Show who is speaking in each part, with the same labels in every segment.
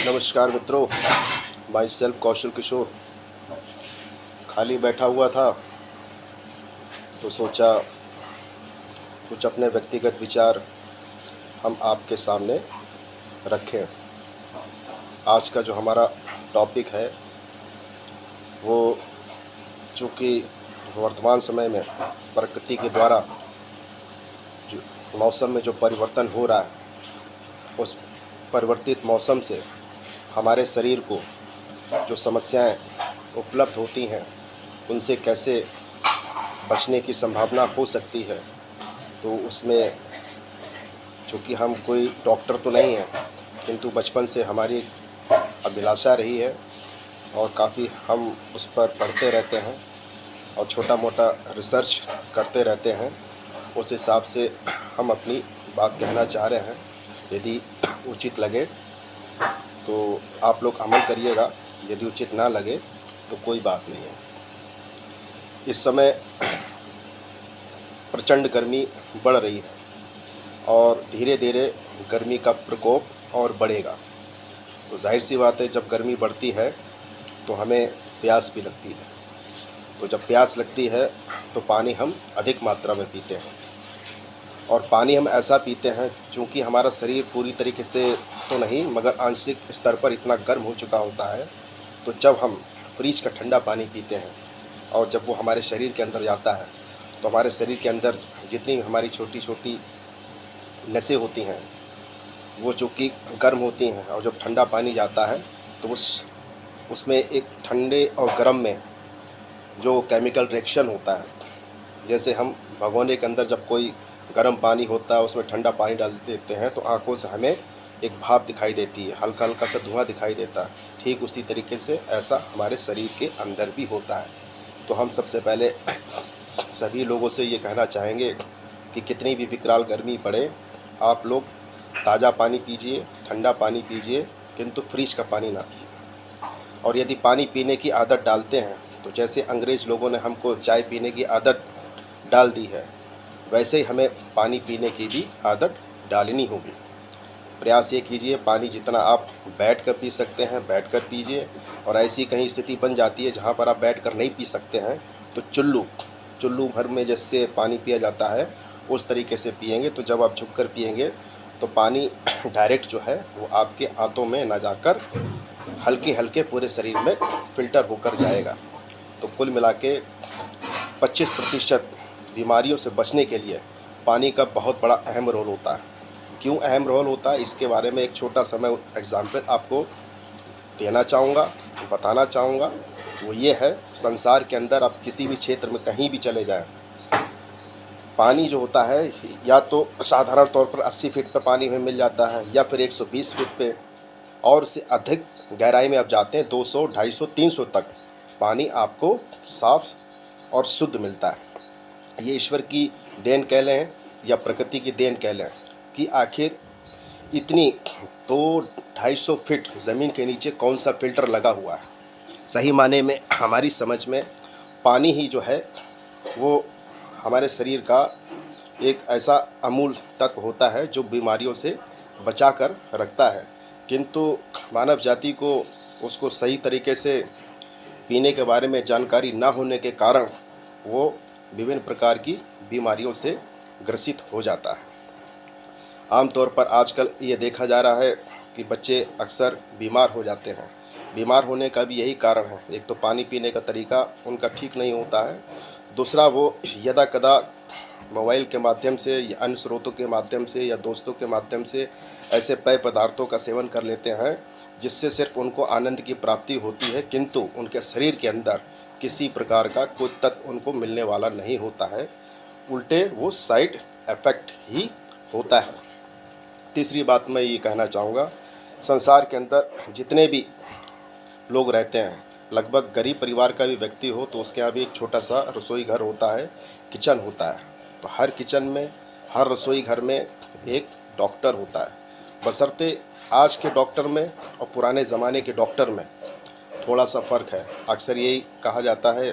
Speaker 1: नमस्कार मित्रों, my self Kaushal Kishore. खाली बैठा हुआ था तो सोचा कुछ अपने व्यक्तिगत विचार हम आपके सामने रखें। आज का जो हमारा टॉपिक है वो चूँकि वर्तमान समय में प्रकृति के द्वारा जो मौसम में जो परिवर्तन हो रहा है, उस परिवर्तित मौसम से हमारे शरीर को जो समस्याएं उपलब्ध होती हैं उनसे कैसे बचने की संभावना हो सकती है। तो उसमें चूँकि हम कोई डॉक्टर तो नहीं हैं, किंतु बचपन से हमारी अभिलाषा रही है और काफ़ी हम उस पर पढ़ते रहते हैं और छोटा मोटा रिसर्च करते रहते हैं। उस हिसाब से हम अपनी बात कहना चाह रहे हैं। यदि उचित लगे तो आप लोग अमल करिएगा, यदि उचित ना लगे तो कोई बात नहीं है। इस समय प्रचंड गर्मी बढ़ रही है और धीरे धीरे गर्मी का प्रकोप और बढ़ेगा। तो जाहिर सी बात है, जब गर्मी बढ़ती है तो हमें प्यास भी लगती है। तो जब प्यास लगती है तो पानी हम अधिक मात्रा में पीते हैं और पानी हम ऐसा पीते हैं चूँकि हमारा शरीर पूरी तरीके से तो नहीं मगर आंशिक स्तर पर इतना गर्म हो चुका होता है। तो जब हम फ्रिज का ठंडा पानी पीते हैं और जब वो हमारे शरीर के अंदर जाता है तो हमारे शरीर के अंदर जितनी हमारी छोटी छोटी नसें होती हैं वो चूँकि गर्म होती हैं और जब ठंडा पानी जाता है तो उसमें एक ठंडे और गर्म में जो केमिकल रिएक्शन होता है, जैसे हम भगोने के अंदर जब कोई गर्म पानी होता है उसमें ठंडा पानी डाल देते हैं तो आंखों से हमें एक भाप दिखाई देती है, हल्का हल्का सा धुआं दिखाई देता है। ठीक उसी तरीके से ऐसा हमारे शरीर के अंदर भी होता है। तो हम सबसे पहले सभी लोगों से ये कहना चाहेंगे कि कितनी भी विकराल गर्मी पड़े, आप लोग ताज़ा पानी पीजिए, ठंडा पानी पीजिए, किंतु फ्रिज का पानी ना पीजिए। और यदि पानी पीने की आदत डालते हैं तो जैसे अंग्रेज़ लोगों ने हमको चाय पीने की आदत डाल दी है, वैसे ही हमें पानी पीने की भी आदत डालनी होगी। प्रयास ये कीजिए, पानी जितना आप बैठ कर पी सकते हैं बैठ कर पीजिए, और ऐसी कहीं स्थिति बन जाती है जहाँ पर आप बैठ कर नहीं पी सकते हैं तो चुल्लू भर में जैसे पानी पिया जाता है उस तरीके से पिएंगे। तो जब आप झुक कर पिएंगे तो पानी डायरेक्ट जो है वो आपके आंतों में ना जाकर हल्के हल्के पूरे शरीर में फ़िल्टर होकर जाएगा। तो कुल मिला के 25% बीमारियों से बचने के लिए पानी का बहुत बड़ा अहम रोल होता है। क्यों अहम रोल होता है, इसके बारे में एक छोटा सा मैं एग्जाम्पल आपको देना चाहूँगा, बताना चाहूँगा। वो ये है, संसार के अंदर आप किसी भी क्षेत्र में कहीं भी चले जाएं, पानी जो होता है या तो साधारण तौर पर 80 फीट पर पानी में मिल जाता है या फिर 120 फीट पे, और से अधिक गहराई में आप जाते हैं 200, 250, 300 तक पानी आपको साफ और शुद्ध मिलता है। ये ईश्वर की देन कह लें या प्रकृति की देन कह लें कि आखिर इतनी 200-250 फीट ज़मीन के नीचे कौन सा फ़िल्टर लगा हुआ है। सही माने में हमारी समझ में पानी ही जो है वो हमारे शरीर का एक ऐसा अमूल तत्व होता है जो बीमारियों से बचा कर रखता है। किंतु मानव जाति को उसको सही तरीके से पीने के बारे में जानकारी ना होने के कारण वो विभिन्न प्रकार की बीमारियों से ग्रसित हो जाता है। आमतौर पर आजकल ये देखा जा रहा है कि बच्चे अक्सर बीमार हो जाते हैं। बीमार होने का भी यही कारण है, एक तो पानी पीने का तरीका उनका ठीक नहीं होता है, दूसरा वो यदा कदा मोबाइल के माध्यम से या अन्य स्रोतों के माध्यम से या दोस्तों के माध्यम से ऐसे पेय पदार्थों का सेवन कर लेते हैं जिससे सिर्फ उनको आनंद की प्राप्ति होती है, किंतु उनके शरीर के अंदर किसी प्रकार का कोई तत्व उनको मिलने वाला नहीं होता है, उल्टे वो साइड इफ़ेक्ट ही होता है। तीसरी बात मैं ये कहना चाहूँगा, संसार के अंदर जितने भी लोग रहते हैं, लगभग गरीब परिवार का भी व्यक्ति हो तो उसके यहाँ भी एक छोटा सा रसोई घर होता है, किचन होता है। तो हर किचन में, हर रसोई घर में एक डॉक्टर होता है। बशर्ते आज के डॉक्टर में और पुराने ज़माने के डॉक्टर में थोड़ा सा फ़र्क है। अक्सर यही कहा जाता है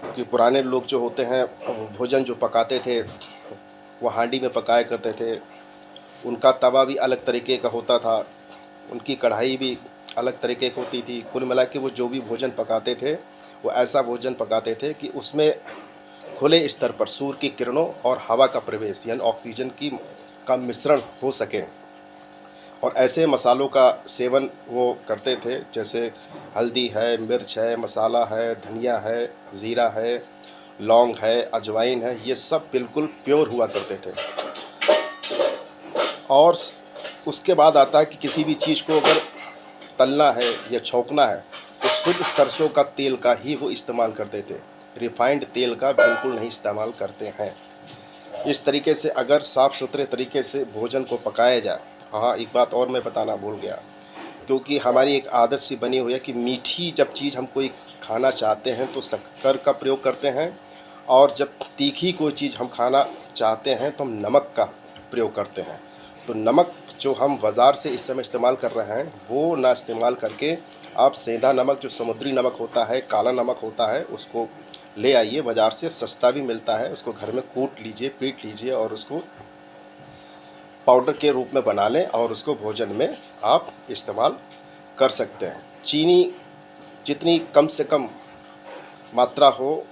Speaker 1: कि पुराने लोग जो होते हैं भोजन जो पकाते थे वो हांडी में पकाया करते थे, उनका तवा भी अलग तरीके का होता था, उनकी कढ़ाई भी अलग तरीके की होती थी। कुल मिला के वो जो भी भोजन पकाते थे वो ऐसा भोजन पकाते थे कि उसमें खुले स्तर पर सूर्य की किरणों और हवा का प्रवेश यानी ऑक्सीजन की का मिश्रण हो सके, और ऐसे मसालों का सेवन वो करते थे जैसे हल्दी है, मिर्च है, मसाला है, धनिया है, ज़ीरा है, लौंग है, अजवाइन है, ये सब बिल्कुल प्योर हुआ करते थे। और उसके बाद आता है कि किसी भी चीज़ को अगर तलना है या छौंकना है तो शुद्ध सरसों का तेल का ही वो इस्तेमाल करते थे, रिफाइंड तेल का बिल्कुल नहीं इस्तेमाल करते हैं। इस तरीके से अगर साफ़ सुथरे तरीके से भोजन को पकाया जाए। हाँ, एक बात और मैं बताना भूल गया, क्योंकि हमारी एक आदत सी बनी हुई है कि मीठी जब चीज़ हम कोई खाना चाहते हैं तो शक्कर का प्रयोग करते हैं, और जब तीखी कोई चीज़ हम खाना चाहते हैं तो हम नमक का प्रयोग करते हैं। तो नमक जो हम बाज़ार से इस समय इस्तेमाल कर रहे हैं वो ना इस्तेमाल करके आप सेंधा नमक, जो समुद्री नमक होता है, काला नमक होता है, उसको ले आइए। बाज़ार से सस्ता भी मिलता है, उसको घर में कूट लीजिए, पीट लीजिए और उसको पाउडर के रूप में बना लें और उसको भोजन में आप इस्तेमाल कर सकते हैं। चीनी जितनी कम से कम मात्रा हो,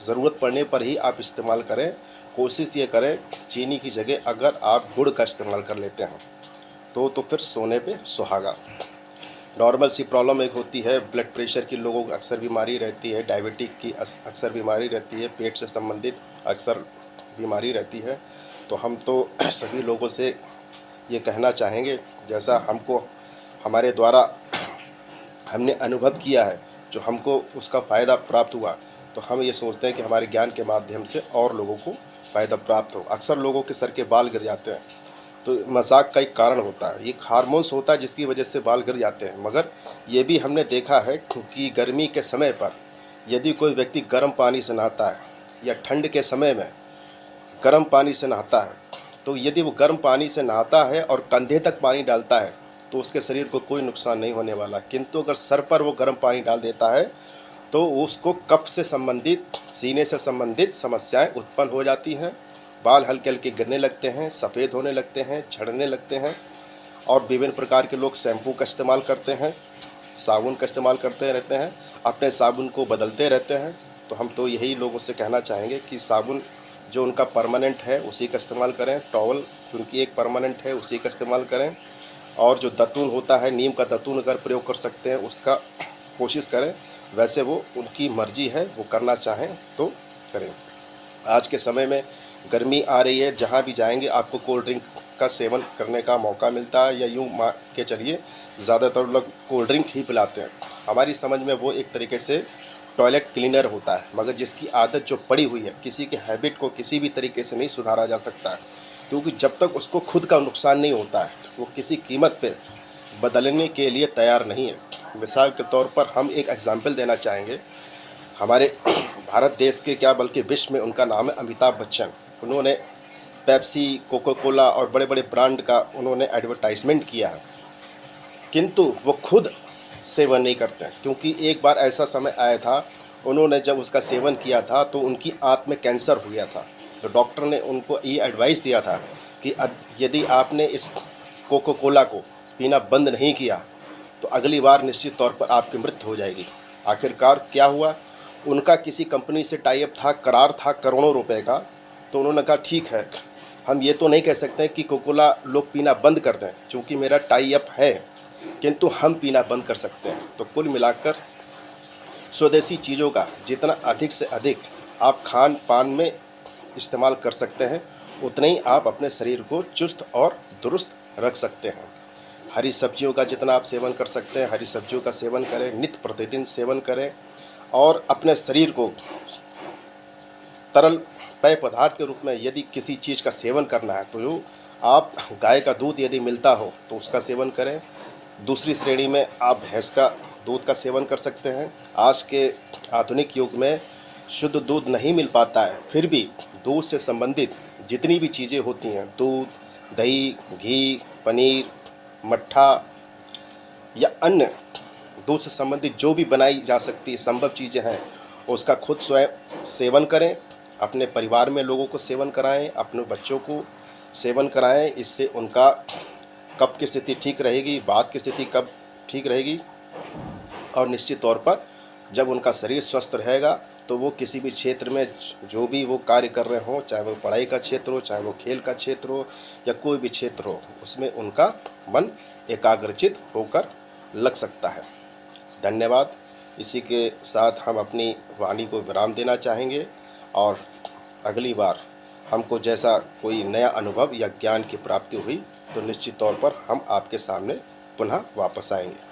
Speaker 1: ज़रूरत पड़ने पर ही आप इस्तेमाल करें। कोशिश ये करें चीनी की जगह अगर आप गुड़ का इस्तेमाल कर लेते हैं तो फिर सोने पे सुहागा। नॉर्मल सी प्रॉब्लम एक होती है, ब्लड प्रेशर की लोगों को अक्सर बीमारी रहती है, डायबिटिक की अक्सर बीमारी रहती है, पेट से संबंधित अक्सर बीमारी रहती है। तो हम तो सभी लोगों से ये कहना चाहेंगे, जैसा हमको हमारे द्वारा हमने अनुभव किया है, जो हमको उसका फ़ायदा प्राप्त हुआ, तो हम ये सोचते हैं कि हमारे ज्ञान के माध्यम से और लोगों को फ़ायदा प्राप्त हो। अक्सर लोगों के सर के बाल गिर जाते हैं, तो मजाक का एक कारण होता है, एक हार्मोन्स होता है जिसकी वजह से बाल गिर जाते हैं। मगर ये भी हमने देखा है कि गर्मी के समय पर यदि कोई व्यक्ति गर्म पानी से नहाता है या ठंड के समय में गर्म पानी से नहाता है, तो यदि वो गर्म पानी से नहाता है और कंधे तक पानी डालता है तो उसके शरीर को कोई नुकसान नहीं होने वाला। किंतु अगर सर पर वो गर्म पानी डाल देता है तो उसको कफ से संबंधित, सीने से संबंधित समस्याएं उत्पन्न हो जाती हैं। बाल हल्के हल्के गिरने लगते हैं, सफ़ेद होने लगते हैं, झड़ने लगते हैं, और विभिन्न प्रकार के लोग शैम्पू का इस्तेमाल करते हैं, साबुन का इस्तेमाल करते रहते हैं, अपने साबुन को बदलते रहते हैं। तो हम तो यही लोगों से कहना चाहेंगे कि साबुन जो उनका परमानेंट है उसी का इस्तेमाल करें, टॉवल जो उनकी एक परमानेंट है उसी का इस्तेमाल करें, और जो दतून होता है, नीम का दतून अगर प्रयोग कर सकते हैं उसका कोशिश करें। वैसे वो उनकी मर्जी है, वो करना चाहें तो करें। आज के समय में गर्मी आ रही है, जहाँ भी जाएंगे आपको कोल्ड ड्रिंक का सेवन करने का मौका मिलता है, या यूँ मान के चलिए ज़्यादातर लोग कोल्ड ड्रिंक ही पिलाते हैं। हमारी समझ में वो एक तरीके से टॉयलेट क्लीनर होता है, मगर जिसकी आदत जो पड़ी हुई है, किसी के हैबिट को किसी भी तरीके से नहीं सुधारा जा सकता है, क्योंकि जब तक उसको खुद का नुकसान नहीं होता है वो किसी कीमत पे बदलने के लिए तैयार नहीं है। मिसाल के तौर पर हम एक एग्जाम्पल देना चाहेंगे, हमारे भारत देश के क्या बल्कि विश्व में उनका नाम है अमिताभ बच्चन। उन्होंने पेप्सी, कोका कोला और बड़े बड़े ब्रांड का उन्होंने एडवर्टाइजमेंट किया है, किंतु वो खुद सेवन नहीं करते हैं। क्योंकि एक बार ऐसा समय आया था, उन्होंने जब उसका सेवन किया था तो उनकी आंत में कैंसर हो गया था। तो डॉक्टर ने उनको ये एडवाइस दिया था कि यदि आपने इस कोका कोला को पीना बंद नहीं किया तो अगली बार निश्चित तौर पर आपकी मृत्यु हो जाएगी। आखिरकार क्या हुआ, उनका किसी कंपनी से टाई अप था, करार था करोड़ों रुपए का। तो उन्होंने कहा ठीक है, हम ये तो नहीं कह सकते कि कोका कोला लोग पीना बंद कर दें, चूँकि मेरा टाई अप है, किंतु हम पीना बंद कर सकते हैं। तो कुल मिलाकर स्वदेशी चीज़ों का जितना अधिक से अधिक आप खान पान में इस्तेमाल कर सकते हैं, उतना ही आप अपने शरीर को चुस्त और दुरुस्त रख सकते हैं। हरी सब्जियों का जितना आप सेवन कर सकते हैं, हरी सब्जियों का सेवन करें, नित्य प्रतिदिन सेवन करें, और अपने शरीर को तरल पेय पदार्थ के रूप में यदि किसी चीज़ का सेवन करना है तो जो आप गाय का दूध यदि मिलता हो तो उसका सेवन करें। दूसरी श्रेणी में आप भैंस का दूध का सेवन कर सकते हैं। आज के आधुनिक युग में शुद्ध दूध नहीं मिल पाता है, फिर भी दूध से संबंधित जितनी भी चीज़ें होती हैं, दूध, दही, घी, पनीर, मट्ठा या अन्य दूध से संबंधित जो भी बनाई जा सकती संभव चीज़ें हैं, उसका खुद स्वयं सेवन करें, अपने परिवार में लोगों को सेवन कराएं, अपने बच्चों को सेवन कराएं। इससे उनका कब की स्थिति ठीक रहेगी, बाद की स्थिति कब ठीक रहेगी, और निश्चित तौर पर जब उनका शरीर स्वस्थ रहेगा तो वो किसी भी क्षेत्र में जो भी वो कार्य कर रहे हों, चाहे वो पढ़ाई का क्षेत्र हो, चाहे वो खेल का क्षेत्र हो, या कोई भी क्षेत्र हो, उसमें उनका मन एकाग्रचित होकर लग सकता है। धन्यवाद। इसी के साथ हम अपनी वाणी को विराम देना चाहेंगे, और अगली बार हमको जैसा कोई नया अनुभव या ज्ञान की प्राप्ति हुई तो निश्चित तौर पर हम आपके सामने पुनः वापस आएंगे।